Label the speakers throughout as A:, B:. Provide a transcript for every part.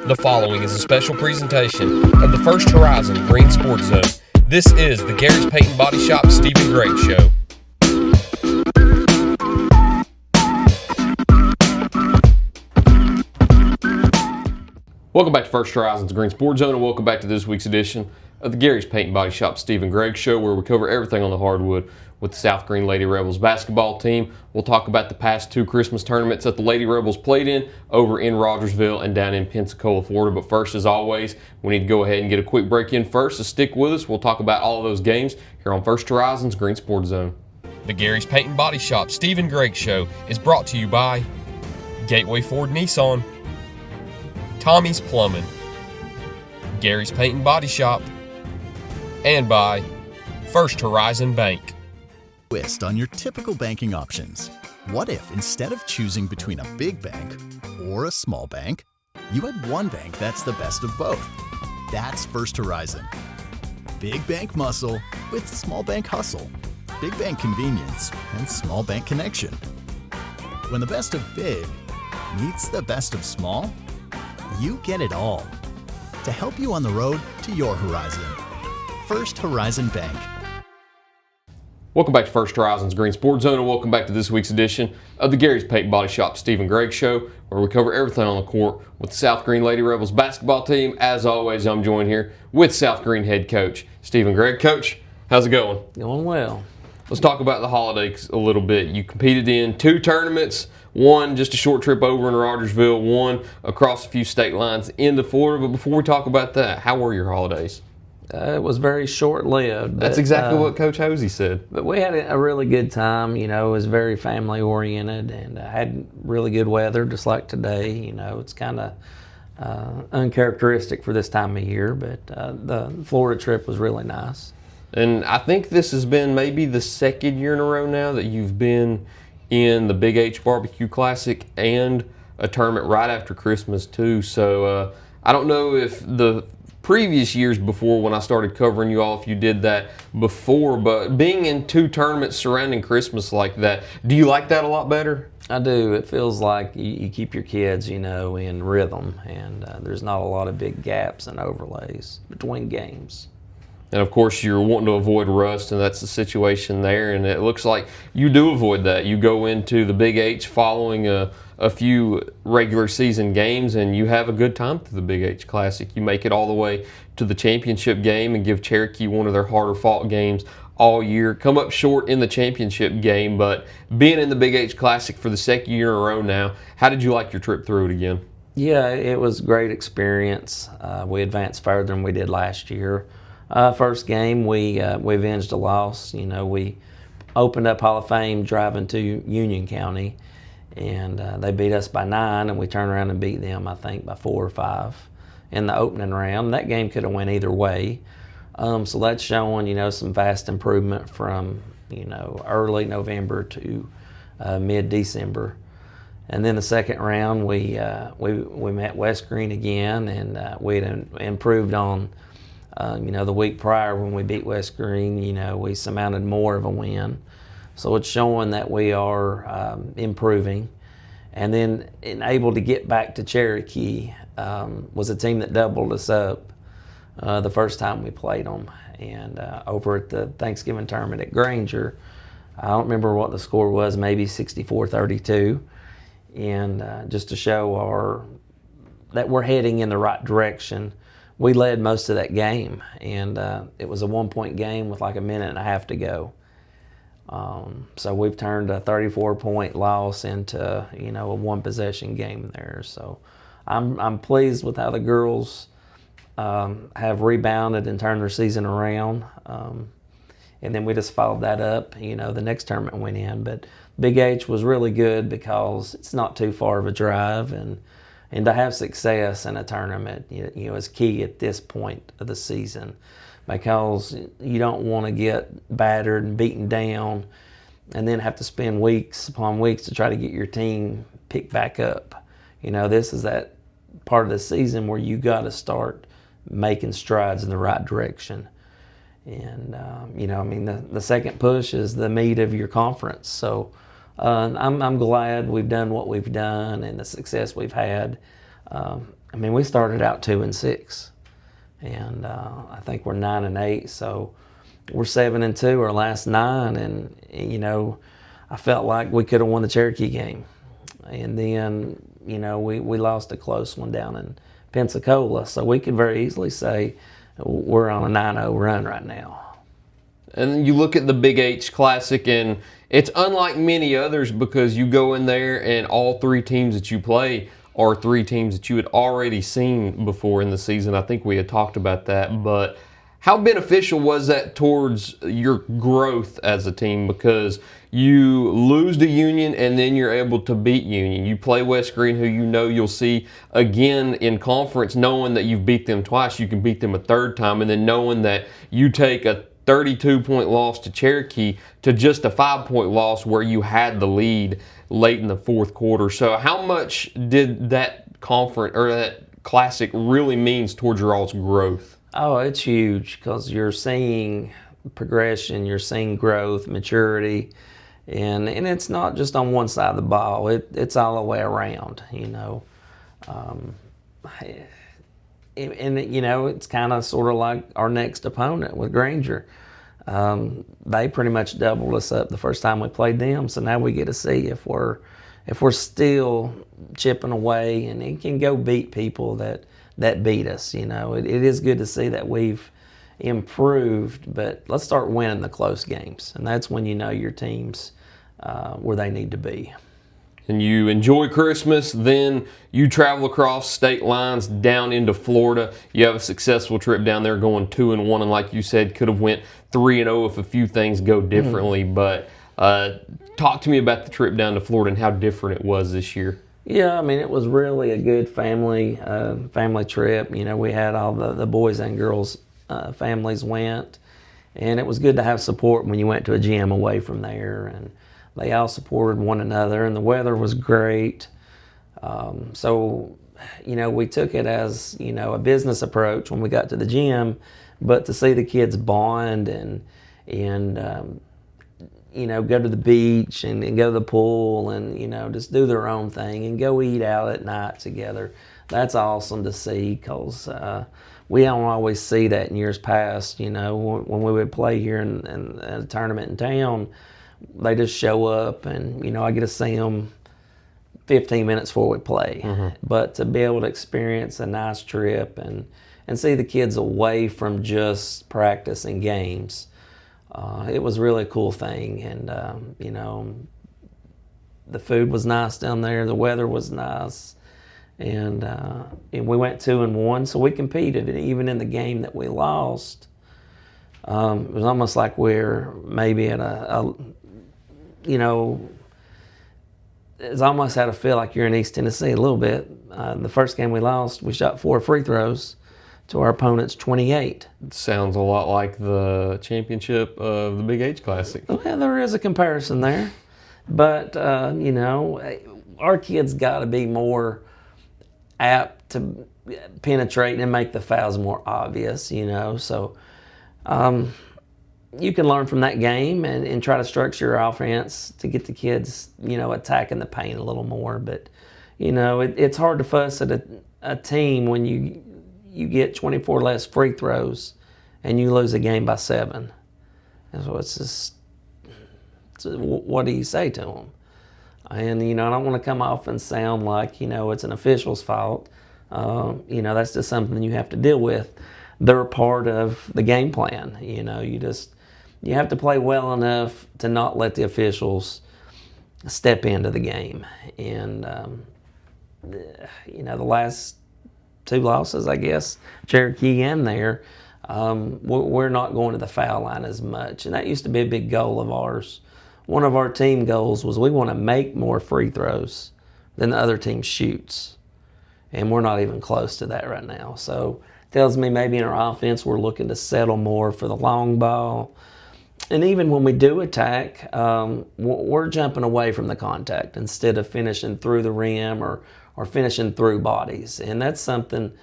A: The following is a special presentation of the First Horizon Greene Sports Zone. This is the Gary's Paint and Body Shop Stephen Gregg Show. Welcome back to First Horizon's Greene Sports Zone, and welcome back to this week's edition of the Gary's Paint and Body Shop Stephen Gregg Show, where we cover everything on the hardwood with the South Greene Lady Rebels basketball team. We'll talk about the past two Christmas tournaments that the Lady Rebels played in over in Rogersville and down in Pensacola, Florida. But first, as always, we need to go ahead and get a quick break in first, so stick with us. We'll talk about all of those games here on First Horizon's Greene Sports Zone. The Gary's Paint and Body Shop Stephen Gregg Show is brought to you by Gateway Ford Nissan, Tommy's Plumbing, Gary's Paint and Body Shop, and by First Horizon Bank.
B: Twist on your typical banking options. What if instead of choosing between a big bank or a small bank, you had one bank that's the best of both? That's First Horizon. Big bank muscle with small bank hustle. Big bank convenience and small bank connection. When the best of big meets the best of small, you get it all. To help you on the road to your horizon. First Horizon Bank.
A: Welcome back to First Horizon's Greene Sports Zone, and welcome back to this week's edition of the Gary's Paint and Body Shop Stephen Gregg Show, where we cover everything on the court with the South Greene Lady Rebels basketball team. As always, I'm joined here with South Greene head coach Stephen Gregg. Coach, how's it going?
C: Going well.
A: Let's talk about the holidays a little bit. You competed in two tournaments, one just a short trip over in Rogersville, one across a few state lines into Florida. But before we talk about that, how were your holidays?
C: It was very short-lived.
A: That's exactly what Coach Hosey said.
C: But we had a really good time. You know, it was very family-oriented and had really good weather, just like today. You know, it's kind of uncharacteristic for this time of year, but the Florida trip was really nice.
A: And I think this has been maybe the second year in a row now that you've been in the Big H Barbecue Classic and a tournament right after Christmas, too. So I don't know if the previous years before, when I started covering you all, if you did that before, but being in two tournaments surrounding Christmas like that, do you like that a lot better?
C: I do. It feels like you keep your kids, you know, in rhythm, and there's not a lot of big gaps and overlays between games.
A: And of course, you're wanting to avoid rust, and that's the situation there. And it looks like you do avoid that. You go into the Big H following a few regular season games, and you have a good time through the Big H Classic. You make it all the way to the championship game and give Cherokee one of their harder fought games all year. Come up short in the championship game, but being in the Big H Classic for the second year in a row now, how did you like your trip through it again?
C: Yeah, it was a great experience. We advanced further than we did last year. First game, we avenged a loss. You know, we opened up Hall of Fame driving to Union County, and they beat us by 9, and we turned around and beat them, I think, by 4 or 5 in the opening round. That game could have went either way. So that's showing, you know, some vast improvement from, you know, early November to mid-December. And then the second round, we met West Greene again, and we had improved on you know, the week prior when we beat West Greene. You know, we surmounted more of a win. So it's showing that we are improving. And then able to get back to Cherokee was a team that doubled us up the first time we played them. And over at the Thanksgiving tournament at Granger, I don't remember what the score was, maybe 64-32. And just to show that we're heading in the right direction. We led most of that game, and it was a 1-point game with like a minute and a half to go. So we've turned a 34-point loss into, you know, a 1-possession game there. So I'm pleased with how the girls have rebounded and turned their season around. And then we just followed that up. You know, the next tournament went in, but Big H was really good because it's not too far of a drive, and to have success in a tournament, you know, is key at this point of the season, because you don't want to get battered and beaten down and then have to spend weeks upon weeks to try to get your team picked back up. You know, this is that part of the season where you got to start making strides in the right direction. And, you know, I mean, the second push is the meat of your conference. So I'm glad we've done what we've done and the success we've had. I I mean, we started out 2-6, and I think we're 9-8. So we're 7-2 our last 9, and you know, I felt like we could have won the Cherokee game, and then you know we lost a close one down in Pensacola. So we could very easily say we're on a 9-0 run right now.
A: And you look at the Big H Classic, and it's unlike many others because you go in there and all 3 teams that you play are 3 teams that you had already seen before in the season. I think we had talked about that. But how beneficial was that towards your growth as a team? Because you lose to Union and then you're able to beat Union. You play West Greene, who you know you'll see again in conference, knowing that you've beat them twice, you can beat them a 3rd time, and then knowing that you take a 32-point loss to Cherokee to just a 5-point loss where you had the lead late in the 4th quarter. So how much did that conference or that classic really means towards your all's growth?
C: Oh, it's huge because you're seeing progression, you're seeing growth, maturity, and it's not just on one side of the ball. It's all the way around, you know. And you know, it's kind of sort of like our next opponent with Granger. They pretty much doubled us up the first time we played them, so now we get to see if we're still chipping away and it can go beat people that beat us. You know, it is good to see that we've improved, but let's start winning the close games, and that's when you know your team's where they need to be.
A: And you enjoy Christmas, then you travel across state lines down into Florida. You have a successful trip down there going 2-1, and like you said, could have went 3-0 if a few things go differently. But talk to me about the trip down to Florida and how different it was this year.
C: Yeah, I mean, it was really a good family trip. You know, we had all the boys and girls families went, and it was good to have support when you went to a gym away from there, and they all supported one another, and the weather was great. So, you know, we took it as, you know, a business approach when we got to the gym, but to see the kids bond and you know, go to the beach and go to the pool and, you know, just do their own thing and go eat out at night together. That's awesome to see because we don't always see that in years past. You know, when we would play here in a tournament in town, they just show up and, you know, I get to see them 15 minutes before we play. Mm-hmm. But to be able to experience a nice trip and see the kids away from just practice and games, it was really a cool thing. And, you know, the food was nice down there. The weather was nice. And we went 2-1, so we competed. And even in the game that we lost, it was almost like we're maybe at a you know, it's almost how to feel like you're in East Tennessee a little bit. The first game we lost, we shot 4 free throws to our opponent's 28.
A: It sounds a lot like the championship of the Big H Classic.
C: Well, there is a comparison there. But, you know, our kids got to be more apt to penetrate and make the fouls more obvious, you know. So you can learn from that game and try to structure your offense to get the kids, you know, attacking the paint a little more. But, you know, it's hard to fuss at a team when you get 24 less free throws and you lose a game by 7. And so it's just, what do you say to them? And, you know, I don't want to come off and sound like, you know, it's an official's fault. You know, that's just something you have to deal with. They're a part of the game plan. You know, you have to play well enough to not let the officials step into the game. And, you know, the last 2 losses, I guess, Cherokee and there, we're not going to the foul line as much. And that used to be a big goal of ours. One of our team goals was we want to make more free throws than the other team shoots. And we're not even close to that right now. So it tells me maybe in our offense we're looking to settle more for the long ball. And even when we do attack, we're jumping away from the contact instead of finishing through the rim or finishing through bodies. And that's something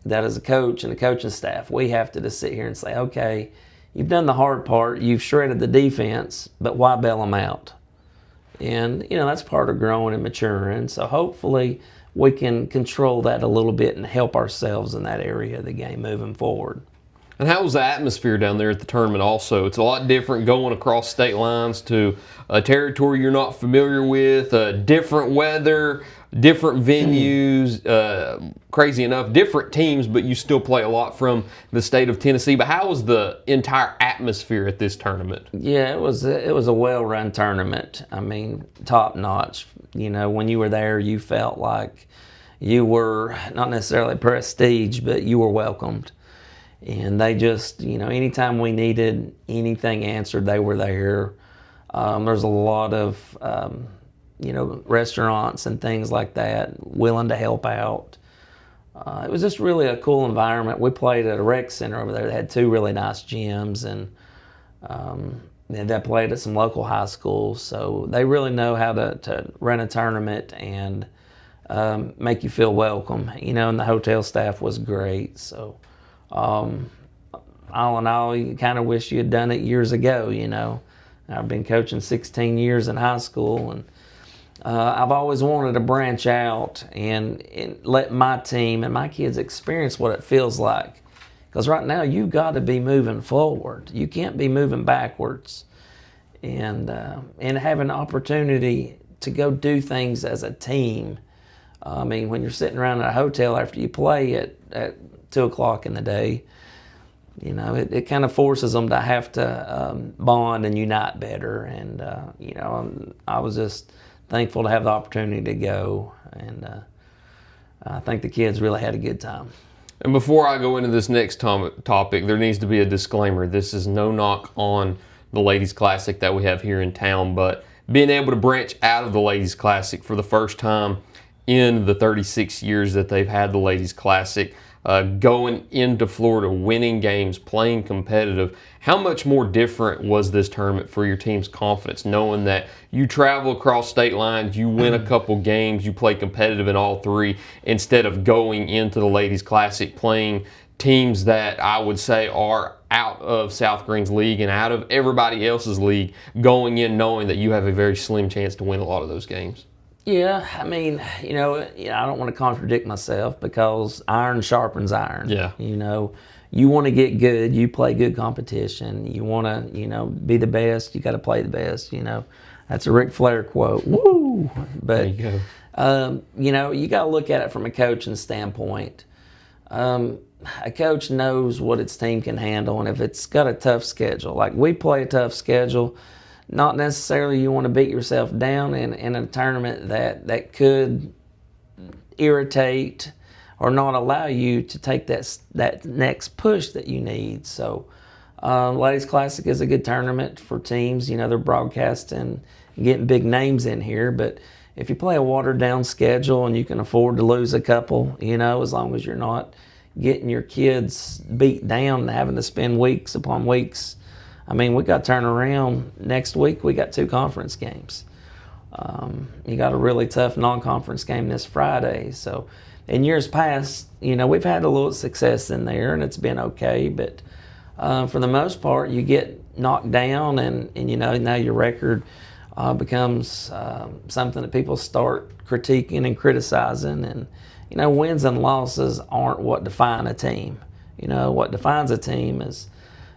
C: that as a coach and a coaching staff, we have to just sit here and say, okay, you've done the hard part, you've shredded the defense, but why bail them out? And, you know, that's part of growing and maturing. So hopefully we can control that a little bit and help ourselves in that area of the game moving forward.
A: And how was the atmosphere down there at the tournament also? It's a lot different going across state lines to a territory you're not familiar with, different weather, different venues, crazy enough, different teams, but you still play a lot from the state of Tennessee. But how was the entire atmosphere at this tournament?
C: Yeah, it was a well-run tournament. I mean, top-notch. You know, when you were there, you felt like you were not necessarily prestige, but you were welcomed. And they just, you know, anytime we needed anything answered, they were there. There's a lot of, you know, restaurants and things like that willing to help out. It was just really a cool environment. We played at a rec center over there that had 2 really nice gyms, and they played at some local high schools. So they really know how to run a tournament and make you feel welcome. You know, and the hotel staff was great. So all in all, you kind of wish you had done it years ago, you know. I've been coaching 16 years in high school, and I've always wanted to branch out and let my team and my kids experience what it feels like. Because right now, you've got to be moving forward. You can't be moving backwards. And have an opportunity to go do things as a team. I mean, when you're sitting around in a hotel after you play at 2 o'clock in the day, you know, it kind of forces them to have to bond and unite better. And, you know, I was just thankful to have the opportunity to go. And I think the kids really had a good time.
A: And before I go into this next topic, there needs to be a disclaimer. This is no knock on the Ladies Classic that we have here in town, but being able to branch out of the Ladies Classic for the first time in the 36 years that they've had the Ladies Classic, going into Florida, winning games, playing competitive, how much more different was this tournament for your team's confidence, knowing that you travel across state lines, you win a couple games, you play competitive in all 3, instead of going into the Ladies Classic playing teams that I would say are out of South Greene's league and out of everybody else's league, going in knowing that you have a very slim chance to win a lot of those games?
C: Yeah, I mean, you know, I don't want to contradict myself, because iron sharpens iron.
A: Yeah.
C: You know, you want to get good, you play good competition. You want to, you know, be the best, you got to play the best, you know. That's a Ric Flair quote. Woo! But,
A: there you go.
C: You know, you got to look at it from a coaching standpoint. A coach knows what its team can handle, and if it's got a tough schedule, like we play a tough schedule, not necessarily you want to beat yourself down in a tournament that could irritate or not allow you to take that next push that you need. So Ladies Classic is a good tournament for teams. You know, they're broadcasting and getting big names in here, but if you play a watered down schedule and you can afford to lose a couple, you know, as long as you're not getting your kids beat down and having to spend weeks upon weeks. I mean, we got to turn around next week. We got 2 conference games. You got a really tough non-conference game this Friday. So in years past, you know, we've had a little success in there and it's been okay. But for the most part, you get knocked down and you know, now your record becomes something that people start critiquing and criticizing. And, you know, wins and losses aren't what define a team. You know, what defines a team is,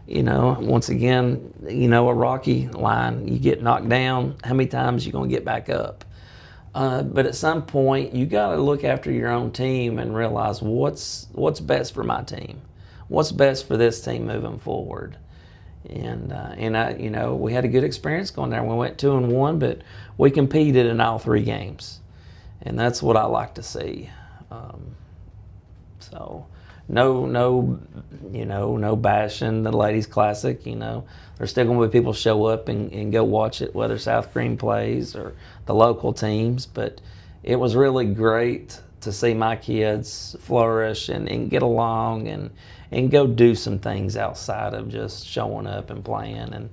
C: you know, once again, you know, a rocky line. You get knocked down, how many times you going to get back up? But at some point, you got to look after your own team and realize what's best for my team, what's best for this team moving forward. And I, you know, we had a good experience going there. We went 2-1, but we competed in all 3 games, and that's what I like to see. So. No, you know, no bashing the Ladies Classic. You know, there's still going to be people show up and go watch it, whether South Greene plays or the local teams. But it was really great to see my kids flourish and get along and go do some things outside of just showing up and playing and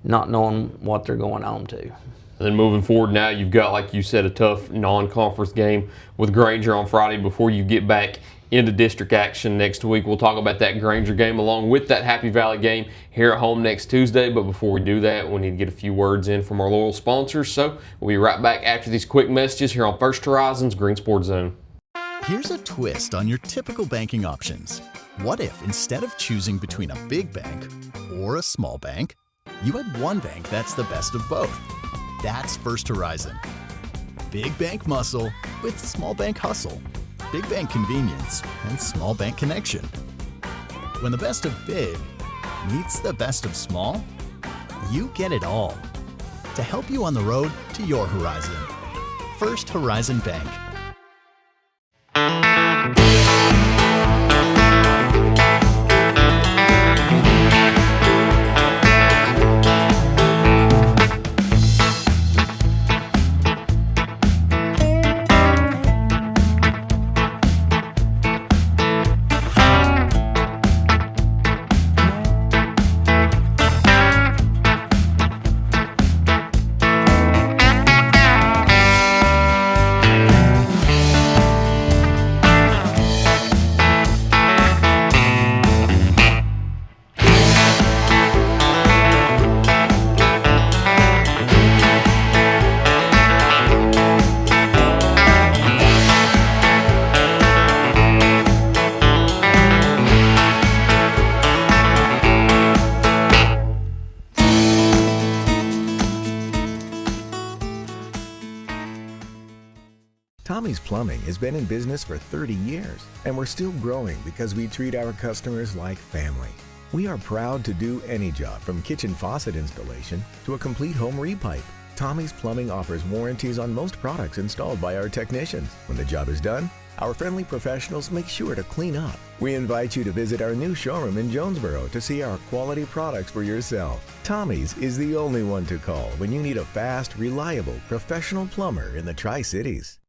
C: not knowing what they're going on to.
A: And then moving forward now, you've got, like you said, a tough non-conference game with Granger on Friday before you get back into district action next week. We'll talk about that Granger game along with that Happy Valley game here at home next Tuesday. But before we do that, we need to get a few words in from our loyal sponsors. So we'll be right back after these quick messages here on First Horizon's Green Sports Zone.
B: Here's a twist on your typical banking options. What if instead of choosing between a big bank or a small bank, you had one bank that's the best of both? That's First Horizon. Big bank muscle with small bank hustle. Big bank convenience and small bank connection. When the best of big meets the best of small, you get it all. To help you on the road to your horizon. First Horizon Bank.
D: Tommy's Plumbing has been in business for 30 years, and we're still growing because we treat our customers like family. We are proud to do any job from kitchen faucet installation to a complete home repipe. Tommy's Plumbing offers warranties on most products installed by our technicians. When the job is done, our friendly professionals make sure to clean up. We invite you to visit our new showroom in Jonesboro to see our quality products for yourself. Tommy's is the only one to call when you need a fast, reliable, professional plumber in the Tri-Cities.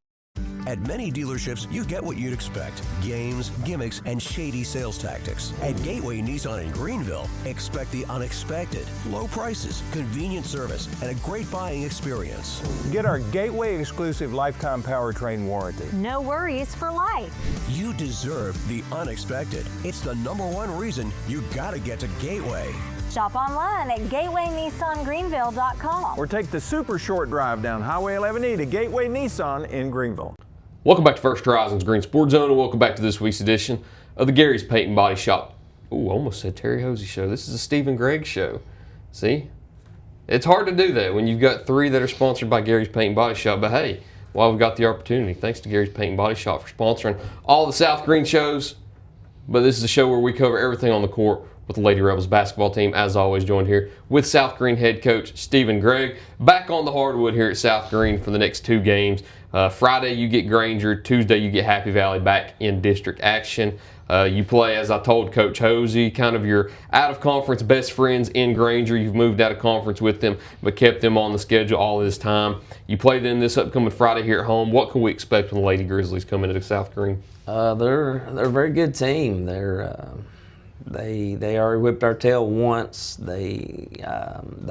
E: At many dealerships, you get what you'd expect: games, gimmicks, and shady sales tactics. At Gateway Nissan in Greenville, expect the unexpected: low prices, convenient service, and a great buying experience.
F: Get our Gateway exclusive lifetime powertrain warranty.
G: No worries for life.
E: You deserve the unexpected. It's the #1 reason you gotta get to Gateway.
G: Shop online at GatewayNissanGreenville.com.
F: Or take the super short drive down Highway 11E to Gateway Nissan in Greenville.
A: Welcome back to First Horizon's Green Sports Zone, and welcome back to this week's edition of the Gary's Paint and Body Shop. Ooh, I almost said Terry Hosey Show. This is a Stephen Gregg Show. See? It's hard to do that when you've got three that are sponsored by Gary's Paint and Body Shop, but hey, while we've got the opportunity, thanks to Gary's Paint and Body Shop for sponsoring all the South Greene shows. But this is a show where we cover everything on the court with the Lady Rebels basketball team, as always joined here with South Greene head coach Stephen Gregg. Back on the hardwood here at South Greene for the next two games. Friday you get Granger, Tuesday you get Happy Valley back in district action. You play, as I told Coach Hosey, kind of your out-of-conference best friends in Granger. You've moved out of conference with them, but kept them on the schedule all this time. You play them this upcoming Friday here at home. What can we expect when the Lady Grizzlies come into South Greene?
C: They're a very good team. They already whipped our tail once. They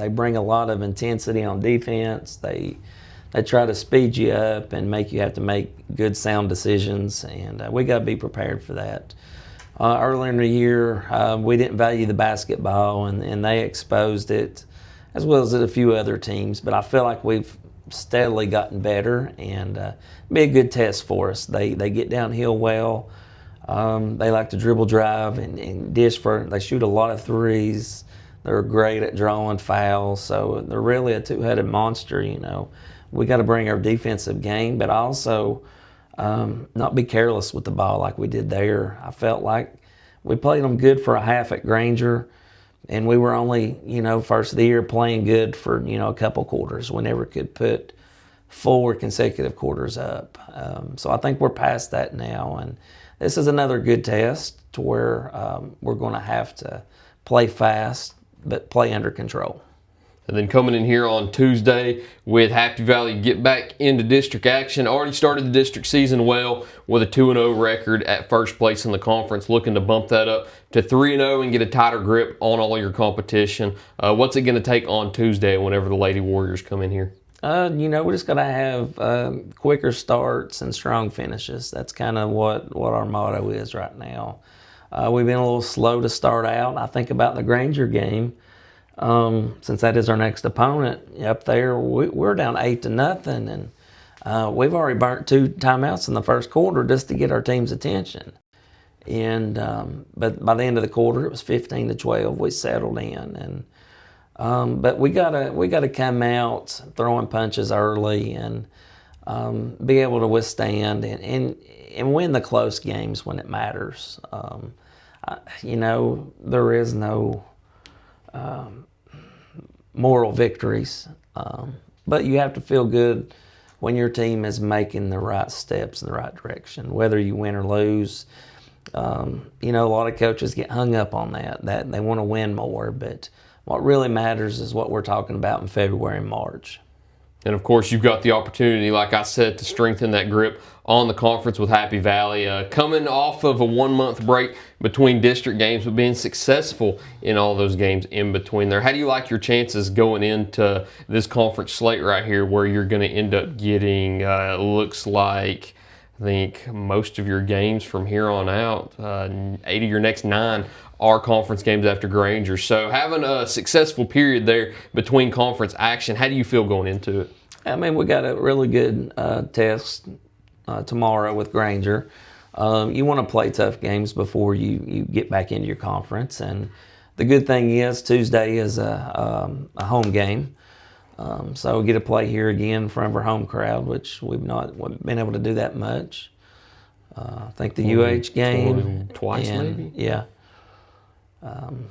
C: bring a lot of intensity on defense. They try to speed you up and make you have to make good, sound decisions, and we got to be prepared for that. Earlier in the year, we didn't value the basketball, and they exposed it, as well as a few other teams. But I feel like we've steadily gotten better, and be a good test for us. They get downhill well. They like to dribble, drive, and dish they shoot a lot of threes. They're great at drawing fouls, so they're really a two-headed monster, you know. We got to bring our defensive game, but also not be careless with the ball like we did there. I felt like we played them good for a half at Granger, and we were only, first of the year playing good for, a couple quarters. We never could put 4 consecutive quarters up. So I think we're past that now, and this is another good test to where we're going to have to play fast, but play under control.
A: And then coming in here on Tuesday with Happy Valley get back into district action. Already started the district season well with a 2-0 record at first place in the conference, looking to bump that up to 3-0 and get a tighter grip on all your competition. What's it going to take on Tuesday whenever the Lady Warriors come in here?
C: We just got to have quicker starts and strong finishes. That's kind of what our motto is right now. We've been a little slow to start out. I think about the Granger game, since that is our next opponent up there. We're down 8-0, and we've already burnt 2 timeouts in the first quarter just to get our team's attention. And but by the end of the quarter, it was 15-12. We settled in, and but we gotta come out throwing punches early and be able to withstand and win the close games when it matters. There is no moral victories, but you have to feel good when your team is making the right steps in the right direction, whether you win or lose. A lot of coaches get hung up on that they want to win more, but what really matters is what we're talking about in February and March.
A: And of course, you've got the opportunity, like I said, to strengthen that grip on the conference with Happy Valley. Coming off of a 1-month break between district games, but being successful in all those games in between there. How do you like your chances going into this conference slate right here, where you're going to end up getting, looks like, I think most of your games from here on out, 8 of your next 9 are conference games after Granger. So having a successful period there between conference action, how do you feel going into it?
C: I mean, we got a really good test tomorrow with Granger. You want to play tough games before you get back into your conference. And the good thing is Tuesday is a home game. So we get to play here again in front of our home crowd, which we've not been able to do that much. I think the UH game.
A: Twice maybe?
C: Yeah.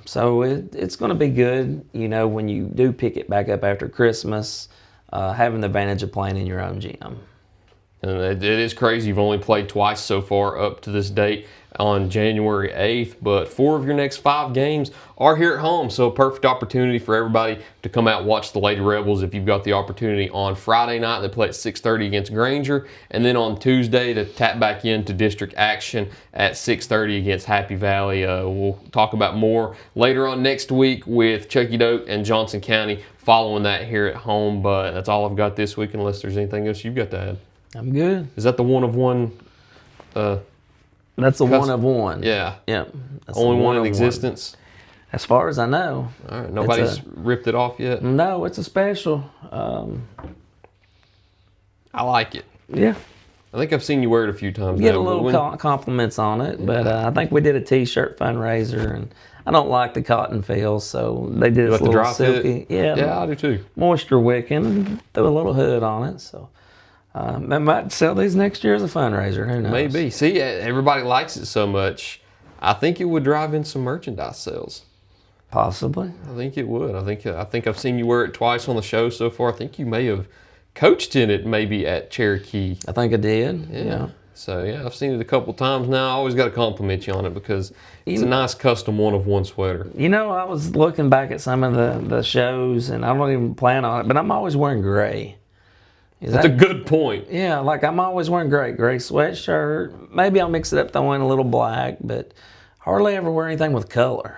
C: So it's going to be good, when you do pick it back up after Christmas, having the advantage of playing in your own gym.
A: And it is crazy. You've only played twice so far up to this date on January 8th, but 4 of your next 5 games are here at home. So a perfect opportunity for everybody to come out and watch the Lady Rebels if you've got the opportunity on Friday night. They play at 6:30 against Granger, and then on Tuesday to tap back into district action at 6:30 against Happy Valley. We'll talk about more later on next week with Chucky Doak and Johnson County following that here at home, but that's all I've got this week unless there's anything else you've got to add.
C: I'm good.
A: Is that the one of one?
C: That's the one of one.
A: Yeah.
C: Yep. That's
A: Only one in existence?
C: As far as I know.
A: All right. Nobody's ripped it off yet?
C: No, it's a special.
A: I like it.
C: Yeah.
A: I think I've seen you wear it a few times.
C: Get a little compliments on it, but I think we did a T-shirt fundraiser, and I don't like the cotton feel, so they did this little silky.
A: Yeah, I do too.
C: Moisture wicking, threw a little hood on it, so. They might sell these next year as a fundraiser. Who knows?
A: Maybe. See, everybody likes it so much. I think it would drive in some merchandise sales.
C: Possibly.
A: I think it would. I think I've seen you wear it twice on the show so far. I think you may have coached in it maybe at Cherokee.
C: I think I did. Yeah.
A: So, yeah, I've seen it a couple times now. I always got to compliment you on it because it's a nice custom one-of-one sweater.
C: I was looking back at some of the shows, and I don't even plan on it, but I'm always wearing gray.
A: That's a good point.
C: Yeah, like I'm always wearing gray sweatshirt. Maybe I'll mix it up, throw in a little black, but hardly ever wear anything with color.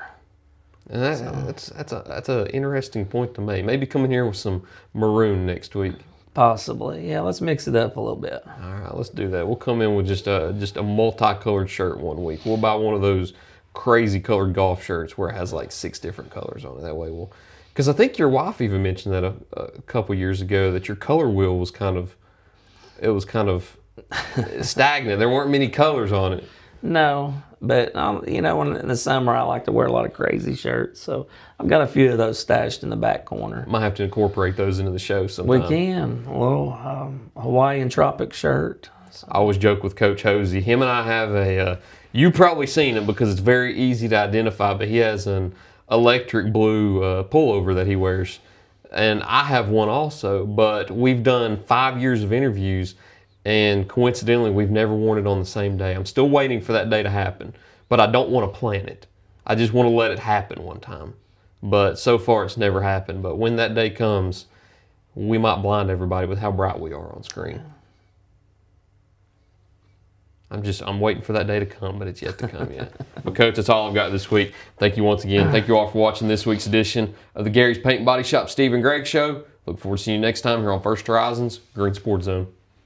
A: And that's an interesting point to make. Maybe come in here with some maroon next week.
C: Possibly, yeah. Let's mix it up a little bit.
A: All right, let's do that. We'll come in with just a multicolored shirt one week. We'll buy one of those crazy colored golf shirts where it has like 6 different colors on it. That way we'll. Because I think your wife even mentioned that a couple years ago that your color wheel was kind of stagnant. There weren't many colors on it.
C: No, but when in the summer I like to wear a lot of crazy shirts, so I've got a few of those stashed in the back corner.
A: Might have to incorporate those into the show sometime.
C: We can. A little Hawaiian tropic shirt.
A: So. I always joke with Coach Hosey. Him and I have you've probably seen it because it's very easy to identify, but he has an electric blue pullover that he wears, and I have one also, but we've done 5 years of interviews, and coincidentally we've never worn it on the same day. I'm still waiting for that day to happen, but I don't want to plan it. I just want to let it happen one time, but so far it's never happened. But when that day comes, we might blind everybody with how bright we are on screen. I'm waiting for that day to come, but it's yet to come yet. But Coach, that's all I've got this week. Thank you once again. Thank you all for watching this week's edition of the Gary's Paint and Body Shop Steve and Gregg Show. Look forward to seeing you next time here on First Horizons Green Sports Zone.